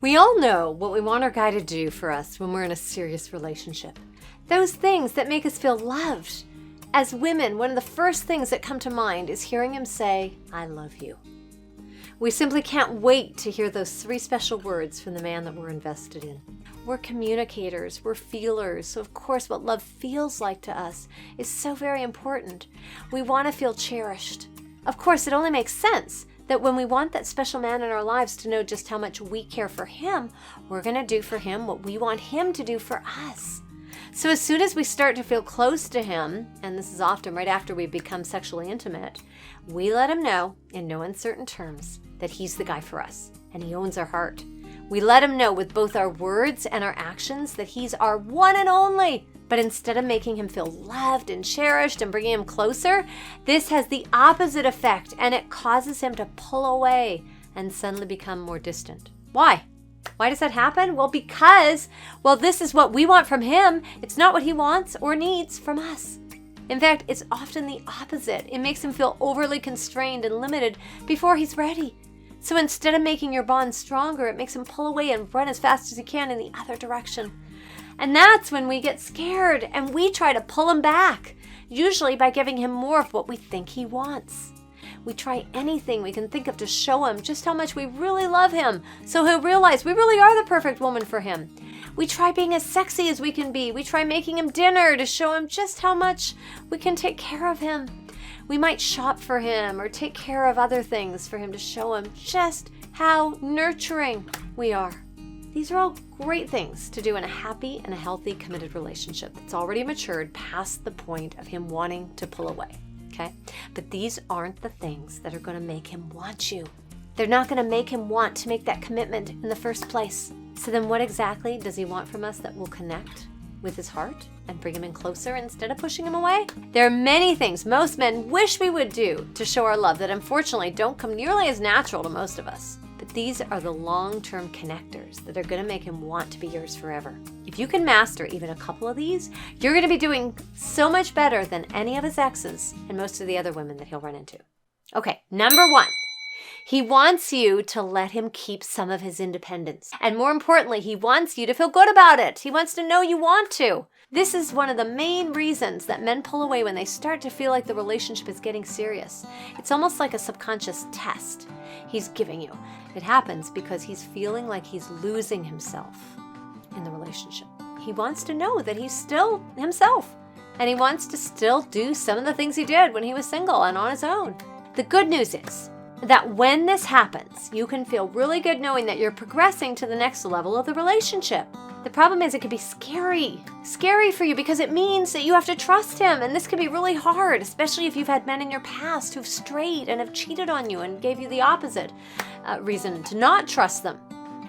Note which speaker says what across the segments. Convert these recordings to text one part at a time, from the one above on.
Speaker 1: We all know what we want our guy to do for us when we're in a serious relationship. Those things that make us feel loved. As women, one of the first things that come to mind is hearing him say, "I love you." We simply can't wait to hear those 3 special words from the man that we're invested in. We're communicators, we're feelers, so of course what love feels like to us is so very important. We want to feel cherished. Of course, it only makes sense that when we want that special man in our lives to know just how much we care for him, we're going to do for him what we want him to do for us. So as soon as we start to feel close to him, and this is often right after we become sexually intimate, we let him know in no uncertain terms that he's the guy for us and he owns our heart. We let him know with both our words and our actions that he's our one and only. But instead of making him feel loved and cherished and bringing him closer, this has the opposite effect and it causes him to pull away and suddenly become more distant. Why? Why does that happen? Well, because, this is what we want from him. It's not what he wants or needs from us. In fact, it's often the opposite. It makes him feel overly constrained and limited before he's ready. So instead of making your bond stronger, it makes him pull away and run as fast as he can in the other direction. And that's when we get scared and we try to pull him back, usually by giving him more of what we think he wants. We try anything we can think of to show him just how much we really love him, so he'll realize we really are the perfect woman for him. We try being as sexy as we can be. We try making him dinner to show him just how much we can take care of him. We might shop for him or take care of other things for him to show him just how nurturing we are. These are all great things to do in a happy and a healthy, committed relationship that's already matured past the point of him wanting to pull away, okay? But these aren't the things that are going to make him want you. They're not going to make him want to make that commitment in the first place. So then what exactly does he want from us that will connect with his heart and bring him in closer instead of pushing him away? There are many things most men wish we would do to show our love that unfortunately don't come nearly as natural to most of us. But these are the long-term connectors that are going to make him want to be yours forever. If you can master even a couple of these, you're going to be doing so much better than any of his exes and most of the other women that he'll run into. Okay, number 1. He wants you to let him keep some of his independence. And more importantly, he wants you to feel good about it. He wants to know you want to. This is one of the main reasons that men pull away when they start to feel like the relationship is getting serious. It's almost like a subconscious test he's giving you. It happens because he's feeling like he's losing himself in the relationship. He wants to know that he's still himself, and he wants to still do some of the things he did when he was single and on his own. The good news is that when this happens, you can feel really good knowing that you're progressing to the next level of the relationship. The problem is it can be scary for you because it means that you have to trust him, and this can be really hard, especially if you've had men in your past who've strayed and have cheated on you and gave you the opposite reason to not trust them.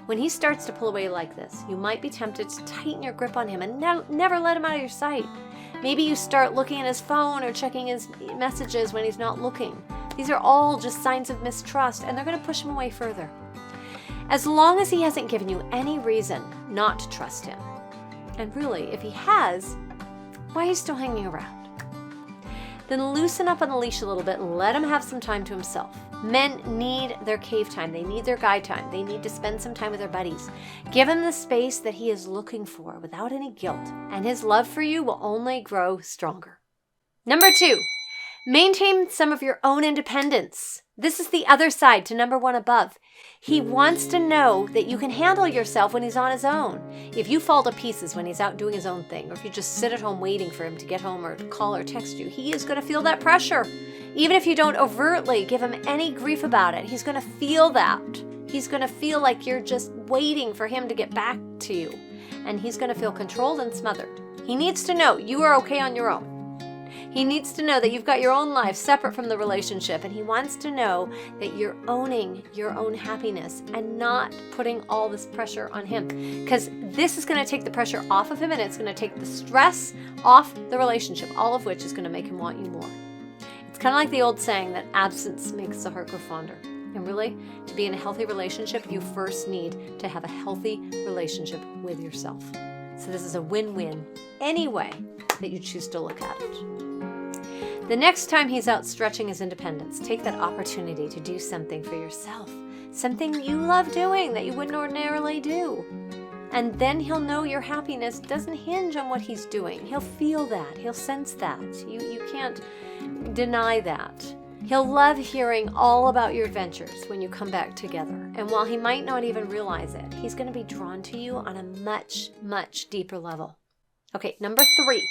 Speaker 1: When he starts to pull away like this, you might be tempted to tighten your grip on him and never let him out of your sight. Maybe you start looking at his phone or checking his messages when he's not looking. These are all just signs of mistrust, and they're going to push him away further. As long as he hasn't given you any reason not to trust him, and really, if he has, why are you still hanging around? Then loosen up on the leash a little bit and let him have some time to himself. Men need their cave time. They need their guy time. They need to spend some time with their buddies. Give him the space that he is looking for without any guilt, and his love for you will only grow stronger. Number 2, maintain some of your own independence. This is the other side to number 1 above. He wants to know that you can handle yourself when he's on his own. If you fall to pieces when he's out doing his own thing, or if you just sit at home waiting for him to get home or to call or text you, he is going to feel that pressure. Even if you don't overtly give him any grief about it, he's going to feel that. He's going to feel like you're just waiting for him to get back to you. And he's going to feel controlled and smothered. He needs to know you are okay on your own. He needs to know that you've got your own life separate from the relationship, and he wants to know that you're owning your own happiness and not putting all this pressure on him, because this is going to take the pressure off of him, and it's going to take the stress off the relationship, all of which is going to make him want you more. It's kind of like the old saying that absence makes the heart grow fonder. And really, to be in a healthy relationship, you first need to have a healthy relationship with yourself. So this is a win-win any way that you choose to look at it. The next time he's out stretching his independence, take that opportunity to do something for yourself. something you love doing that you wouldn't ordinarily do. And then he'll know your happiness doesn't hinge on what he's doing. He'll feel that. He'll sense that. You can't deny that. He'll love hearing all about your adventures when you come back together. And while he might not even realize it, he's going to be drawn to you on a much, much deeper level. Okay, number 3.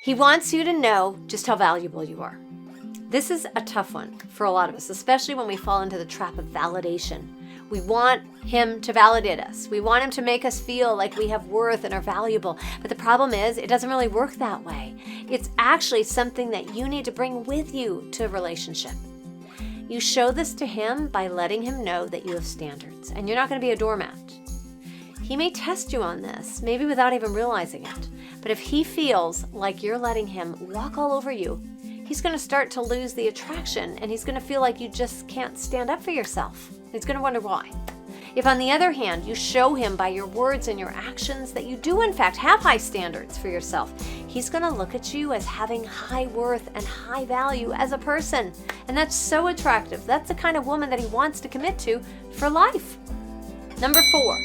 Speaker 1: He wants you to know just how valuable you are. This is a tough one for a lot of us, especially when we fall into the trap of validation. We want him to validate us. We want him to make us feel like we have worth and are valuable. But the problem is, it doesn't really work that way. It's actually something that you need to bring with you to a relationship. You show this to him by letting him know that you have standards, and you're not going to be a doormat. He may test you on this, maybe without even realizing it. But if he feels like you're letting him walk all over you, he's going to start to lose the attraction, and he's going to feel like you just can't stand up for yourself. He's going to wonder why. If, on the other hand, you show him by your words and your actions that you do, in fact, have high standards for yourself, he's going to look at you as having high worth and high value as a person. And that's so attractive. That's the kind of woman that he wants to commit to for life. Number 4.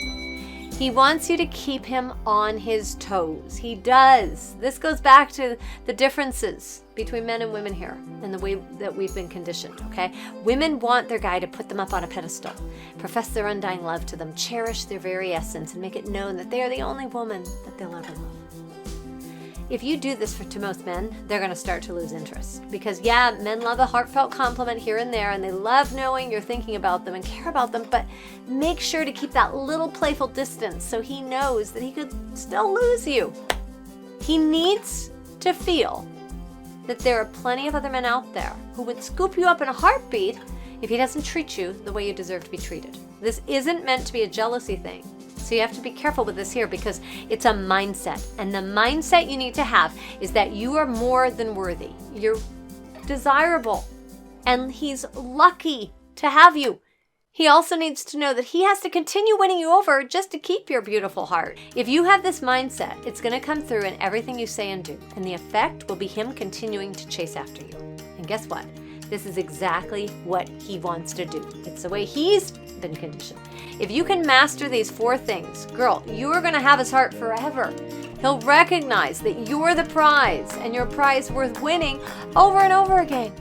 Speaker 1: He wants you to keep him on his toes. He does. This goes back to the differences between men and women here and the way that we've been conditioned, okay? Women want their guy to put them up on a pedestal, profess their undying love to them, cherish their very essence, and make it known that they are the only woman that they'll ever love. If you do this to most men, they're going to start to lose interest. Because yeah, men love a heartfelt compliment here and there, and they love knowing you're thinking about them and care about them, but make sure to keep that little playful distance so he knows that he could still lose you. He needs to feel that there are plenty of other men out there who would scoop you up in a heartbeat if he doesn't treat you the way you deserve to be treated. This isn't meant to be a jealousy thing. So you have to be careful with this here because it's a mindset. And the mindset you need to have is that you are more than worthy. You're desirable. And he's lucky to have you. He also needs to know that he has to continue winning you over just to keep your beautiful heart. If you have this mindset, it's going to come through in everything you say and do. And the effect will be him continuing to chase after you. And guess what? This is exactly what he wants to do. It's the way he's been conditioned. If you can master these 4 things, girl, you are going to have his heart forever. He'll recognize that you're the prize and your prize worth winning over and over again.